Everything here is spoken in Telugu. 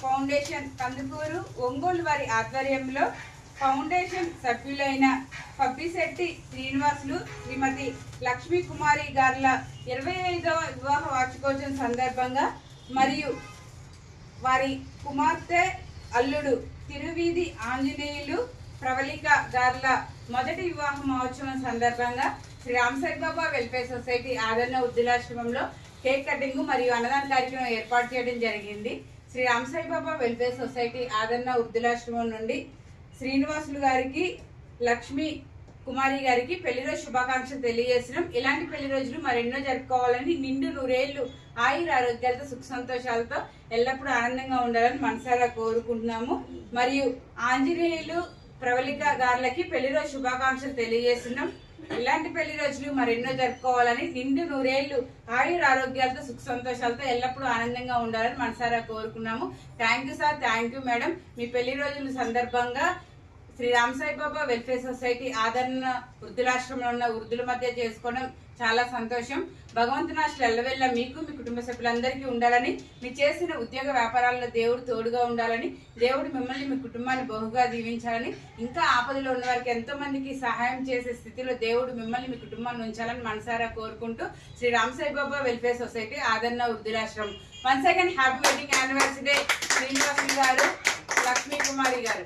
ఫౌండేషన్ కందుకూరు ఒంగోలు వారి ఆధ్వర్యంలో ఫౌండేషన్ సభ్యులైన పబ్బిశెట్టి శ్రీనివాసులు శ్రీమతి లక్ష్మీ కుమారి గార్ల 25వ వివాహ వార్షికోత్సవం సందర్భంగా మరియు వారి కుమార్తె అల్లుడు తిరువీధి ఆంజనేయులు ప్రవళిక గార్ల మొదటి వివాహ మహోత్సవం సందర్భంగా శ్రీ రామసాయిబాబా వెల్ఫేర్ సొసైటీ ఆదరణ వృద్ధులాశ్రమంలో కేక్ కటింగ్ మరియు అన్నదాన కార్యక్రమం ఏర్పాటు చేయడం జరిగింది. శ్రీ రామసాయిబాబా వెల్ఫేర్ సొసైటీ ఆదరణ వృద్ధులాశ్రమం నుండి శ్రీనివాసులు గారికి లక్ష్మీ కుమారి గారికి పెళ్లి రోజు శుభాకాంక్షలు తెలియజేస్తున్నాం. ఇలాంటి పెళ్లి రోజులు మరెన్నో జరుపుకోవాలని, నిండు నూరేళ్లు ఆయుర ఆరోగ్యాలతో సుఖ సంతోషాలతో ఎల్లప్పుడూ ఆనందంగా ఉండాలని మనసారా కోరుకుంటున్నాము. మరియు ఆంజనేయులు ప్రవళిక గార్లకి పెళ్లి రోజు శుభాకాంక్షలు తెలియజేస్తున్నాం. ఇలాంటి పెళ్లి రోజులు మరెన్నో జరుపుకోవాలని, నిండు నూరేళ్లు ఆయుర ఆరోగ్యాలతో సుఖ సంతోషాలతో ఎల్లప్పుడూ ఆనందంగా ఉండాలని మనసారా కోరుకున్నాము. Thank you sir, thank you madam. మీ పెళ్లి రోజుల సందర్భంగా శ్రీ రామసాయిబాబా వెల్ఫేర్ సొసైటీ ఆదరణ వృద్ధులాశ్రమంలో ఉన్న వృద్ధుల మధ్య చేసుకోవడం చాలా సంతోషం. భగవంతుని ఆశలు ఎల్లవెల్ల మీకు, మీ కుటుంబ సభ్యులందరికీ ఉండాలని, మీ చేసిన ఉద్యోగ వ్యాపారాల్లో దేవుడు తోడుగా ఉండాలని, దేవుడు మిమ్మల్ని మీ కుటుంబాన్ని బహుగా దీవించాలని, ఇంకా ఆపదలో ఉన్న వారికి ఎంతో మందికి సహాయం చేసే స్థితిలో దేవుడు మిమ్మల్ని మీ కుటుంబాన్ని ఉంచాలని మనసారా కోరుకుంటూ శ్రీ రామసాయిబాబా వెల్ఫేర్ సొసైటీ ఆదరణ వృద్ధులాశ్రమం. Once again happy wedding anniversary Srinivasulu గారు, లక్ష్మీ కుమారి గారు.